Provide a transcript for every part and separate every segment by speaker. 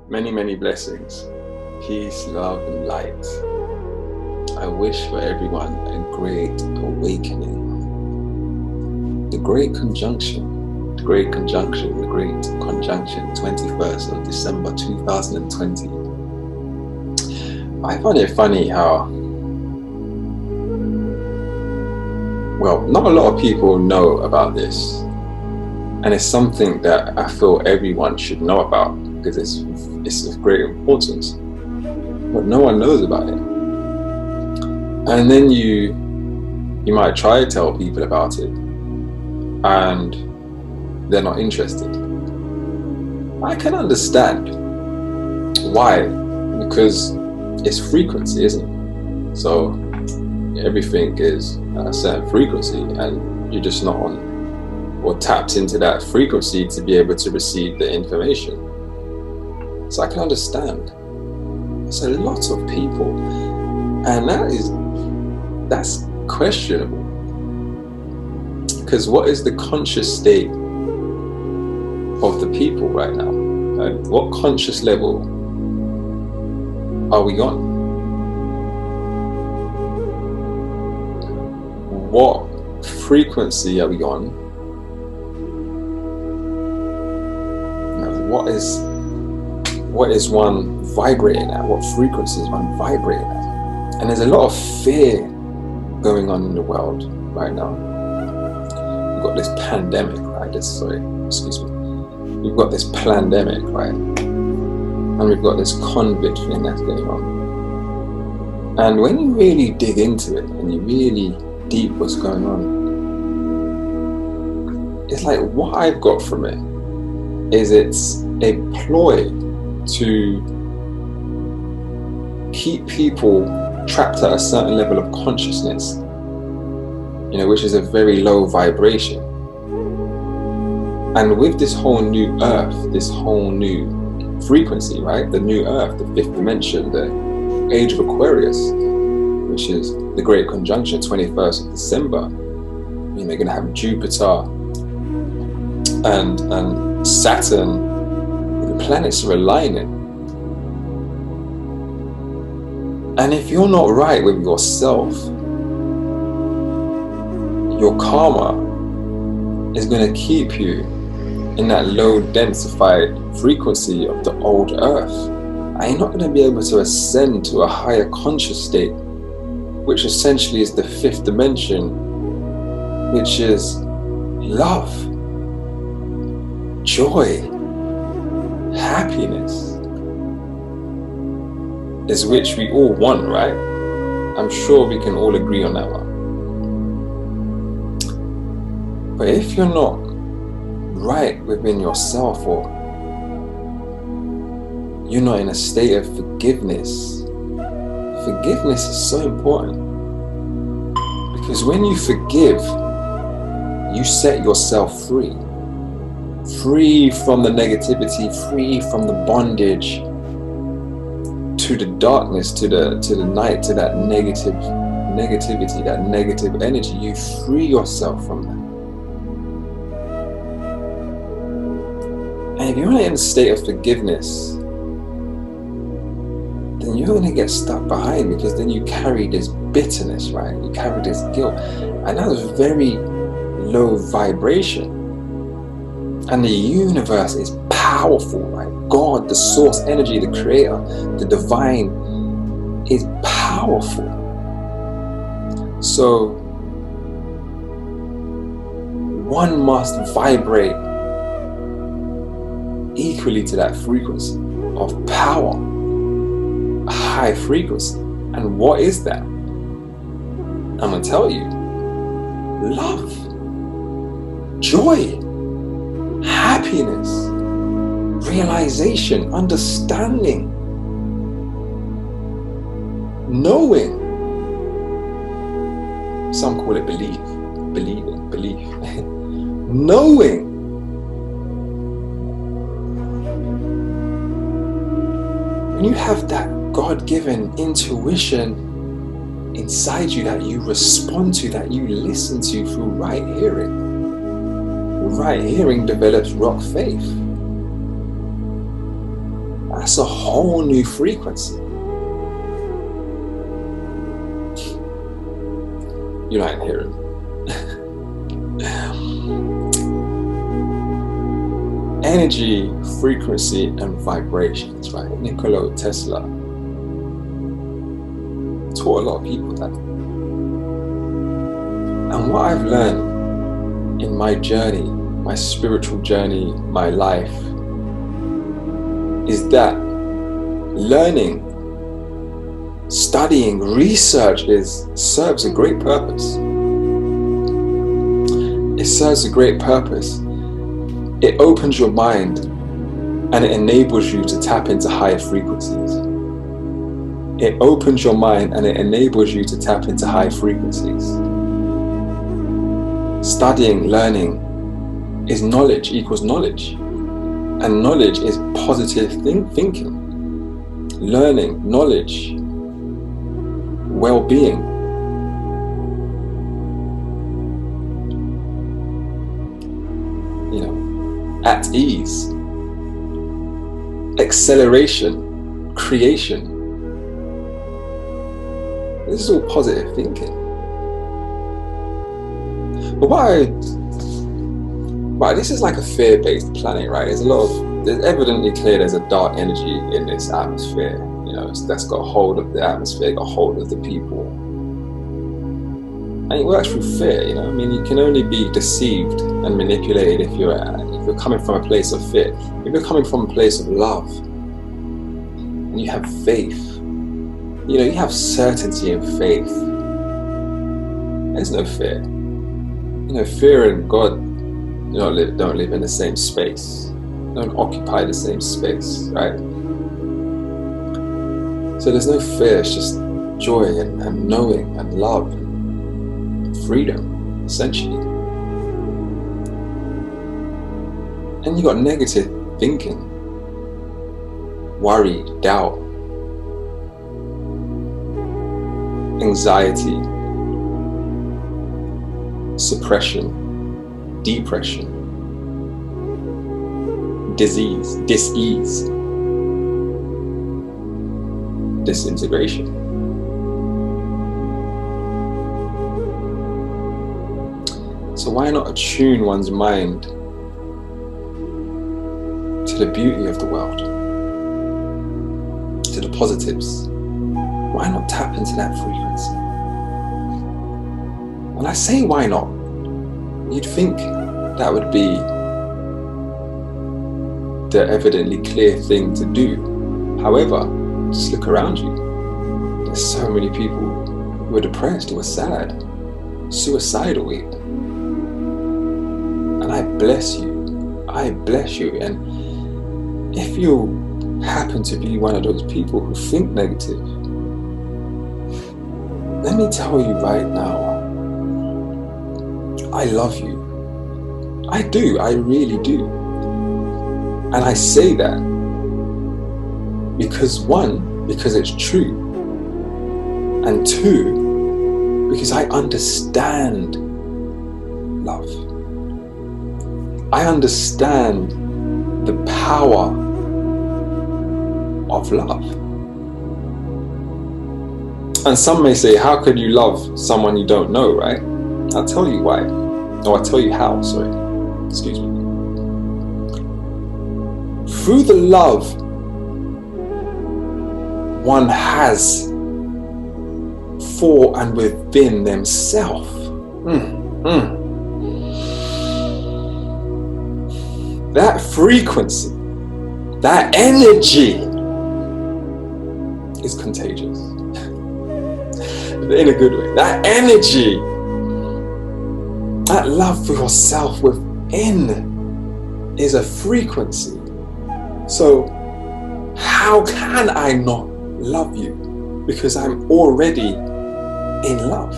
Speaker 1: Many, many blessings, peace, love, and light. I wish for everyone a great awakening. The Great Conjunction, 21st of December 2020. I find it funny how, well, not a lot of people know about this. And it's something that I feel everyone should know about because it's of great importance. But no one knows about it. And then you might try to tell people about it and they're not interested. I can understand why, because it's frequency, isn't it? So everything is at a certain frequency and you're just not on or tapped into that frequency to be able to receive the information. So I can understand. It's a lot of people, and that's questionable. Because what is the conscious state of the people right now? What conscious level are we on? What frequency are we on? What is one vibrating at? What frequency is one vibrating at? And there's a lot of fear going on in the world right now. We've got this pandemic, right? We've got this pandemic, right? And we've got this COVID thing that's going on. And when you really dig into it and you really deep what's going on, it's like what I've got from it is it's a ploy to keep people trapped at a certain level of consciousness, which is a very low vibration. And with this whole new earth, this whole new frequency, right? The new earth, the fifth dimension, the age of Aquarius, which is the Great Conjunction, 21st of December. You're going to have Jupiter and Saturn. The planets are aligning. And if you're not right with yourself, your karma is going to keep you in that low densified frequency of the old earth. And you're not going to be able to ascend to a higher conscious state, which essentially is the fifth dimension, which is love, joy, happiness, is which we all want, right? I'm sure we can all agree on that one. But if you're not right within yourself, or you're not in a state of forgiveness is so important. Because when you forgive, you set yourself free. Free from the negativity, free from the bondage to the darkness, to the night, to that negativity, that negative energy. You free yourself from that. And if you're not in a state of forgiveness, then you're going to get stuck behind, because then you carry this bitterness, right? You carry this guilt, and that's very low vibration. And the universe is powerful, right? God, the source energy, the creator, the divine, is powerful. So one must vibrate equally to that frequency of power, a high frequency. And what is that? I'm going to tell you. Love, joy, happiness, realization, understanding, knowing. Some call it belief. Knowing. When you have that God-given intuition inside you that you respond to, that you listen to through right hearing. Right hearing develops rock faith. That's a whole new frequency. You're not hearing. Energy, frequency, and vibrations, right? Nikola Tesla taught a lot of people that. And what I've learned in my journey, my spiritual journey, my life, is that learning, studying, research serves a great purpose. It serves a great purpose. It opens your mind and it enables you to tap into higher frequencies. It opens your mind and it enables you to tap into high frequencies. Studying, learning is knowledge equals knowledge. And knowledge is positive thinking. Learning, knowledge, well-being. At ease, acceleration, creation. This is all positive thinking. But this is like a fear-based planet, right? It's evidently clear there's a dark energy in this atmosphere, that's got a hold of the atmosphere, got a hold of the people. And it works through fear, you can only be deceived and manipulated if you're coming from a place of fear. If you're coming from a place of love, and you have faith, you have certainty and faith, there's no fear. Fear and God don't live in the same space, don't occupy the same space, right? So there's no fear, it's just joy and knowing and love and freedom, essentially. And you got negative thinking, worry, doubt, anxiety, suppression, depression, disease, dis-ease, disintegration. So why not attune one's mind to the beauty of the world, to the positives? Why not tap into that frequency? When I say why not, you'd think that would be the evidently clear thing to do. However, just look around you. There's so many people who are depressed, who are sad, suicidal even. And I bless you. And if you happen to be one of those people who think negative, let me tell you right now, I love you. I do, I really do. And I say that because one, because it's true, and two, because I understand love. I understand the power of love. And some may say, how could you love someone you don't know, right? I'll tell you why. Or I'll tell you how, sorry. Excuse me. Through the love one has for and within themselves. That frequency, that energy is contagious. In a good way. That energy, that love for yourself within is a frequency. So how can I not love you? Because I'm already in love.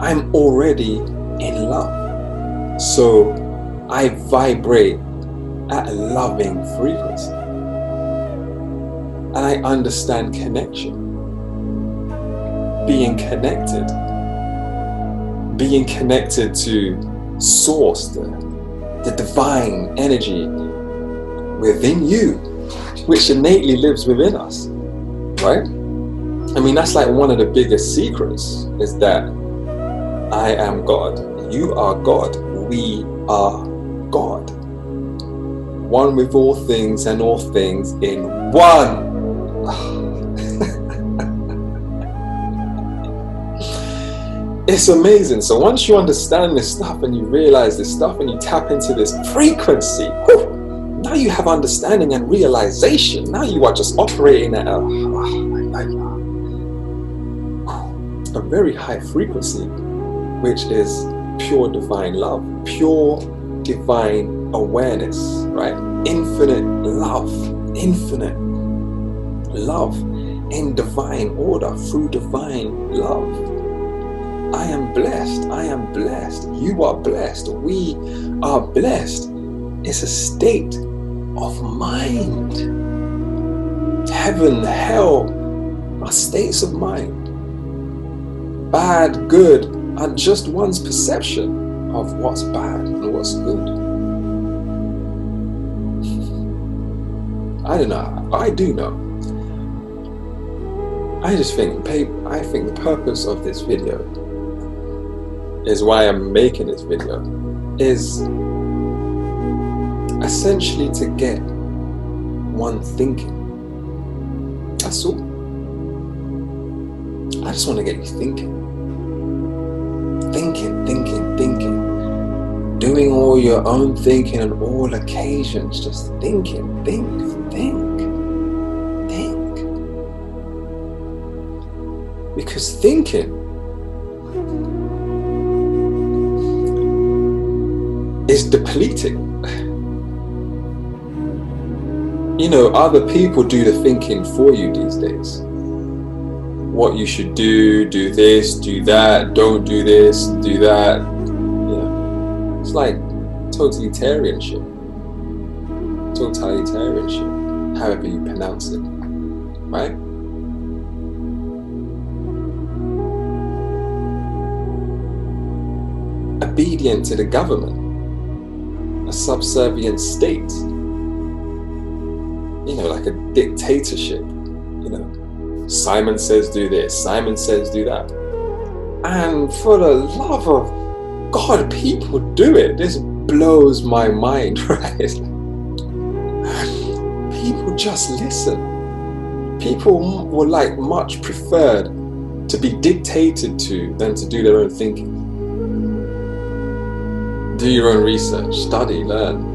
Speaker 1: I'm already in love. So I vibrate at a loving frequency. And I understand connection. Being connected to source, the divine energy within you. which innately lives within us, right? I mean, that's like one of the biggest secrets, is that I am God, you are God, we are God. One with all things and all things in one. It's amazing. So once you understand this stuff and you realize this stuff and you tap into this frequency, now you have understanding and realization. Now you are just operating at a very high frequency, which is pure divine love, pure divine awareness, right? Infinite love in divine order, through divine love. I am blessed, you are blessed, we are blessed. It's a state of mind. Heaven, hell are states of mind. Bad, good are just one's perception of what's bad and what's good. I don't know, I do know. I think the purpose of this video is why I'm making this video, is essentially to get one thinking. That's all. I just want to get you thinking. Doing all your own thinking on all occasions. Just thinking. Think. Because thinking is depleting. You know, other people do the thinking for you these days. What you should do this, do that, don't do this, do that. You know, it's like totalitarianship, however you pronounce it, right? Obedient to the government, a subservient state, you know, like a dictatorship. You know, Simon says do this, Simon says do that, and for the love of God, people do it. This blows my mind, right? People just listen. People would like much preferred to be dictated to than to do their own thinking. Do your own research, study, learn.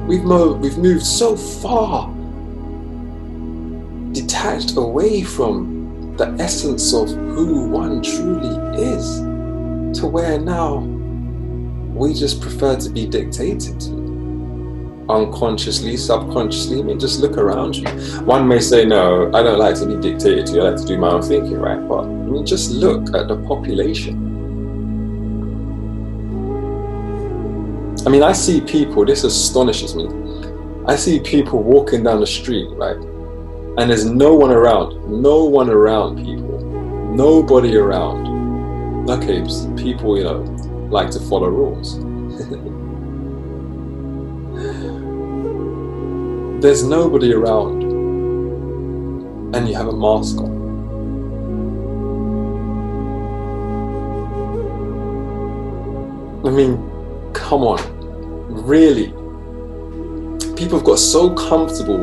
Speaker 1: We've moved so far, detached away from the essence of who one truly is, to where now we just prefer to be dictated to. Unconsciously, subconsciously. I mean, just look around you. One may say, no, I don't like to be dictated to, I like to do my own thinking, right? But I mean, just look at the population. I mean, I see people, this astonishes me. I see people walking down the street, right? And there's no one around people. Nobody around. Okay, people, you know, like to follow rules. There's nobody around. And you have a mask on. I mean, come on, really? People have got so comfortable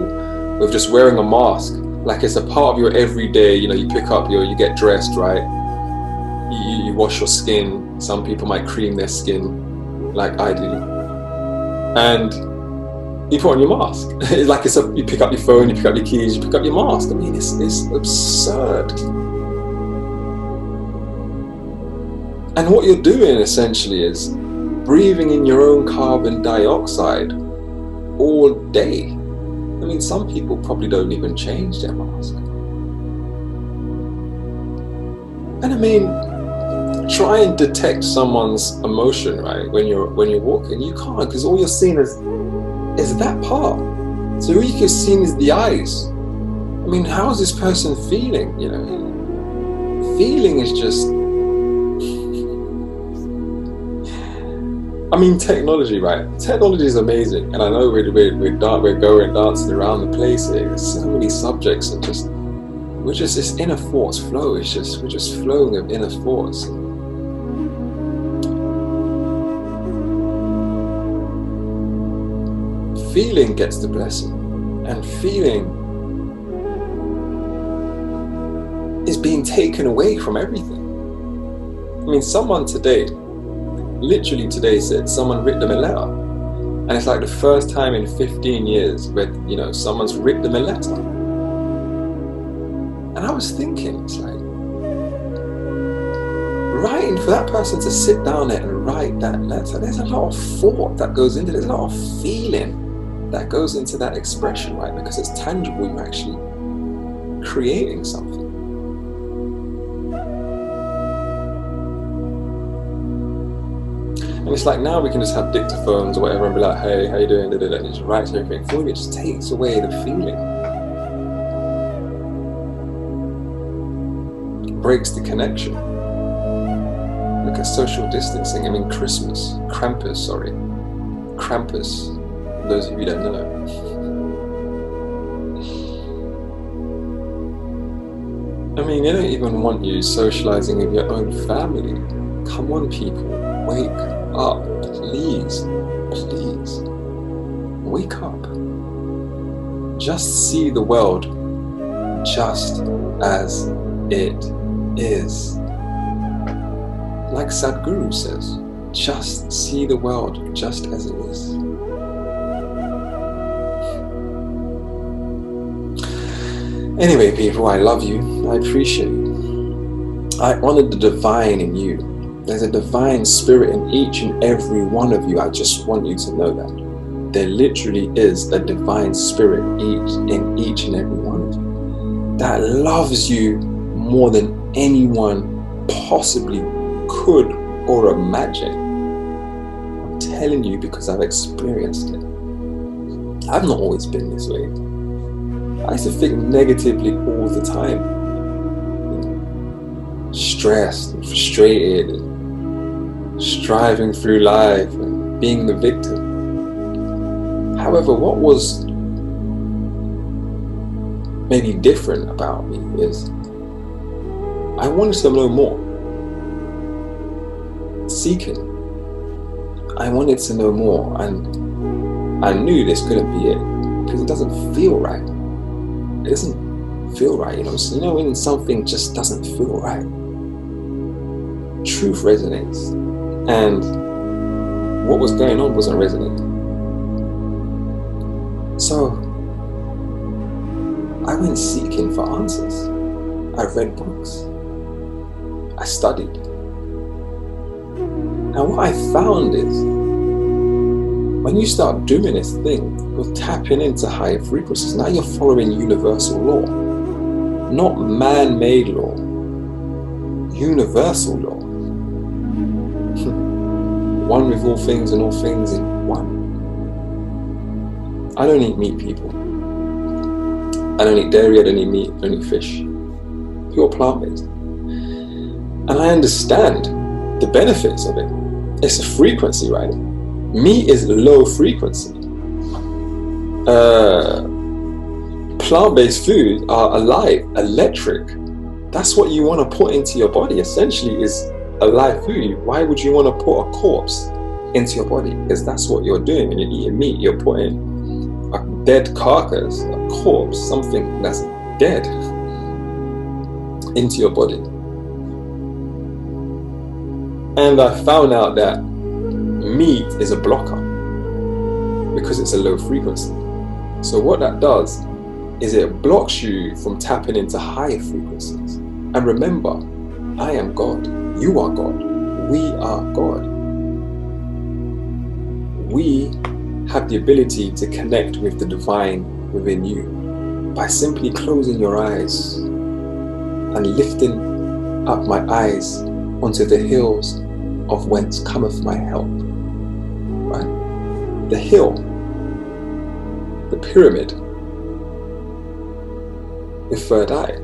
Speaker 1: with just wearing a mask, like it's a part of your everyday. You know, you pick up you get dressed, right? You wash your skin. Some people might cream their skin, like I do, and you put on your mask. It's like you pick up your phone, you pick up your keys, you pick up your mask. I mean, it's absurd. And what you're doing essentially is breathing in your own carbon dioxide all day. I mean, some people probably don't even change their mask. And I mean, try and detect someone's emotion, right? When you're walking, you can't, because all you're seeing is that part. So all you can see is the eyes. I mean, how is this person feeling? You know, feeling is just I mean, technology, right? Technology is amazing, and I know we're going dancing around the place here. There's so many subjects, and we're just this inner thoughts flow. We're just flowing with inner thoughts. Feeling gets the blessing, and feeling is being taken away from everything. I mean, someone today, literally today, said someone wrote them a letter, and it's like the first time in 15 years where someone's written them a letter. And I was thinking, it's like writing for that person to sit down there and write that letter. There's a lot of thought that goes into it. There's a lot of feeling that goes into that expression, right? Because it's tangible. You're actually creating something. And it's like now we can just have dictaphones or whatever and be like, hey, how you doing? And it just writes everything for you. It just takes away the feeling. It breaks the connection. Look at social distancing. I mean, Krampus, those of you that know. I mean, they don't even want you socializing with your own family. Come on, people, wake up, please, wake up. Just see the world just as it is. Like Sadhguru says, just see the world just as it is. Anyway, people, I love you. I appreciate you. I honor the divine in you. There's a divine spirit in each and every one of you. I just want you to know that. There literally is a divine spirit in each and every one of you that loves you more than anyone possibly could or imagine. I'm telling you because I've experienced it. I've not always been this way. I used to think negatively all the time. Stressed and frustrated and striving through life and being the victim. However, what was maybe different about me is I wanted to know more. Seeking. I wanted to know more, and I knew this couldn't be it because it doesn't feel right. It doesn't feel right, when something just doesn't feel right. Truth resonates, and what was going on wasn't resonating. So I went seeking for answers. I read books. I studied. And what I found is, when you start doing this thing, you're tapping into higher frequencies. Now you're following universal law, not man-made law, universal law. One with all things and all things in one. I don't eat meat, people. I don't eat dairy, I don't eat meat, I don't eat fish. Pure plant-based. And I understand the benefits of it. It's a frequency, right? Meat is low frequency. Plant-based foods are alive, electric. That's what you want to put into your body, essentially, is a live food. Why would you want to put a corpse into your body? Because that's what you're doing when you're eating meat. You're putting a dead carcass, a corpse, something that's dead, into your body. And I found out that meat is a blocker because it's a low frequency. So what that does is it blocks you from tapping into higher frequencies. And remember, I am God. You are God. We are God. We have the ability to connect with the divine within you by simply closing your eyes and lifting up my eyes onto the hills of whence cometh my help. Right? The hill, the pyramid, the third eye.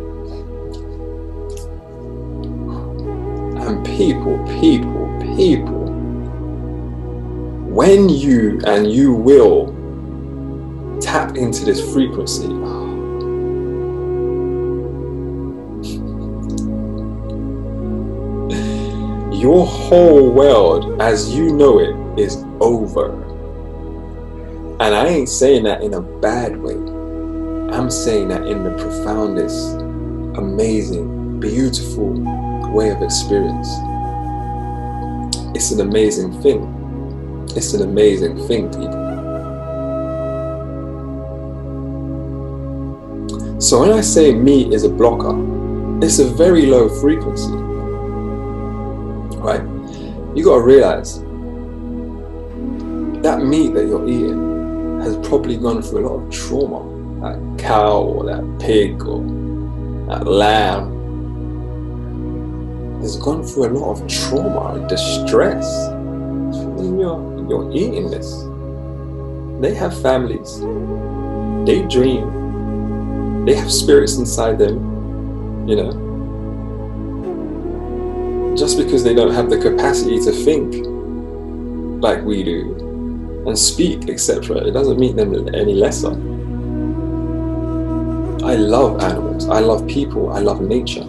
Speaker 1: And people when you will tap into this frequency, your whole world as you know it is over. And I ain't saying that in a bad way. I'm saying that in the profoundest, amazing, beautiful way of experience. It's an amazing thing. It's an amazing thing, people. So when I say meat is a blocker, it's a very low frequency, right? You gotta realize that meat that you're eating has probably gone through a lot of trauma. That cow or that pig or that lamb has gone through a lot of trauma and distress. When you're eating this, they have families, they dream, they have spirits inside them, you know. Just because they don't have the capacity to think like we do and speak, etc., it doesn't make them any lesser. I love animals, I love people, I love nature.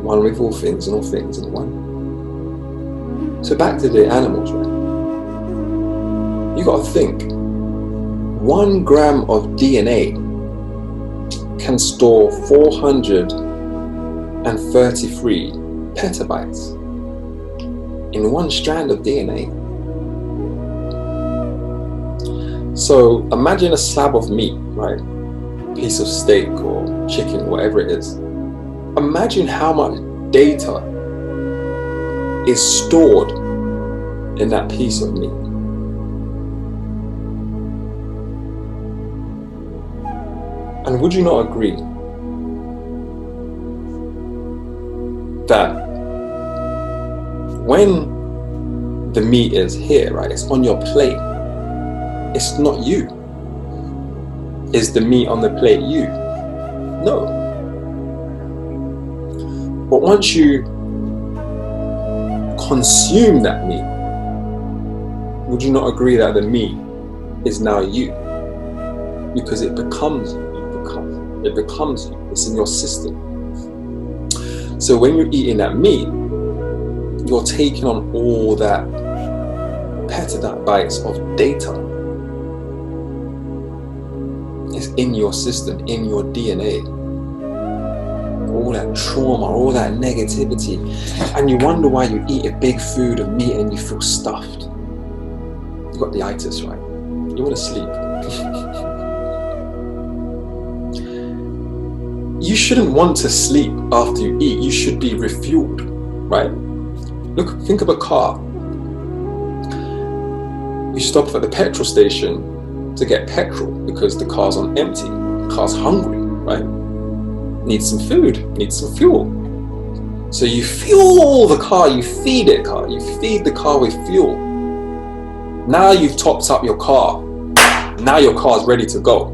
Speaker 1: One with all things and all things in one. So back to the animals, right? You gotta think, 1 gram of DNA can store 433 petabytes in 1 strand of DNA. So imagine a slab of meat, right? Piece of steak or chicken, whatever it is. Imagine how much data is stored in that piece of meat. And would you not agree that when the meat is here, right, it's on your plate, it's not you. Is the meat on the plate you? No. But once you consume that meat, would you not agree that the meat is now you? Because it becomes you. It becomes you. It's in your system. So when you're eating that meat, you're taking on all that petabytes of data. It's in your system, in your DNA. All that trauma, all that negativity. And you wonder why you eat a big food of meat and you feel stuffed. You've got the itis, right? You want to sleep. You shouldn't want to sleep after you eat. You should be refueled, right? Look, think of a car. You stop at the petrol station to get petrol because the car's on empty. The car's hungry, right? Needs some food, needs some fuel. So you fuel the car, you feed it, car. You feed the car with fuel. Now you've topped up your car. Now your car's ready to go.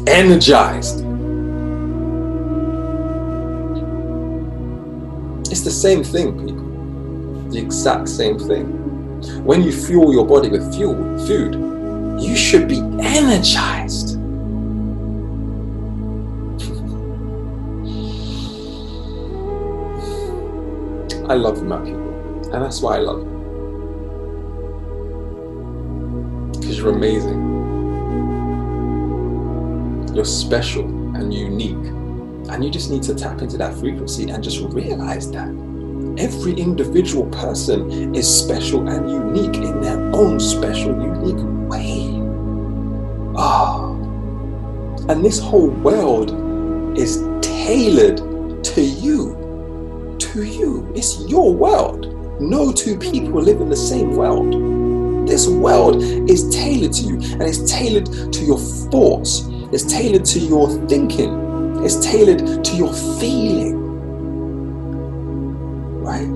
Speaker 1: Energized. It's the same thing, people. The exact same thing. When you fuel your body with food, you should be energized. I love you, my people. And that's why I love you. Because you're amazing. You're special and unique. And you just need to tap into that frequency and just realize that every individual person is special and unique in their own special, unique way. And this whole world is tailored to you. To you. It's your world. No two people live in the same world. This world is tailored to you, and it's tailored to your thoughts. It's tailored to your thinking. It's tailored to your feeling. Right?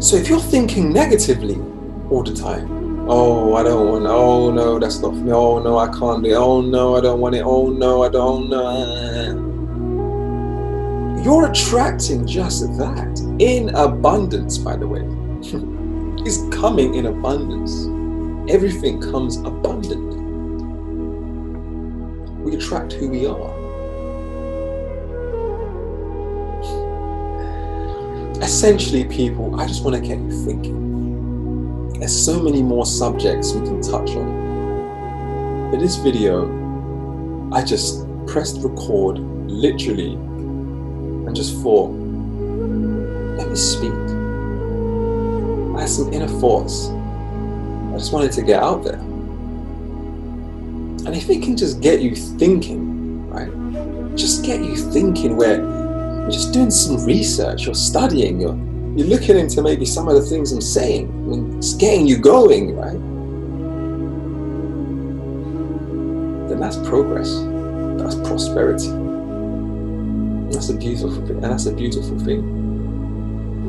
Speaker 1: So if you're thinking negatively all the time, oh, I don't want, oh no, that's not for me, oh no, I can't do it, oh no, I don't want it, oh no, I don't know. You're attracting just that in abundance, by the way. It's coming in abundance. Everything comes abundantly. We attract who we are. Essentially, people, I just want to get you thinking. There's so many more subjects we can touch on. For this video, I just pressed record, literally, and just thought, let me speak. I had some inner thoughts. I just wanted to get out there. And if it can just get you thinking, right? Just get you thinking where you're just doing some research, you're studying, you're looking into maybe some of the things I'm saying. I mean, it's getting you going, right? Then that's progress. That's prosperity. That's a beautiful thing. And that's a beautiful thing.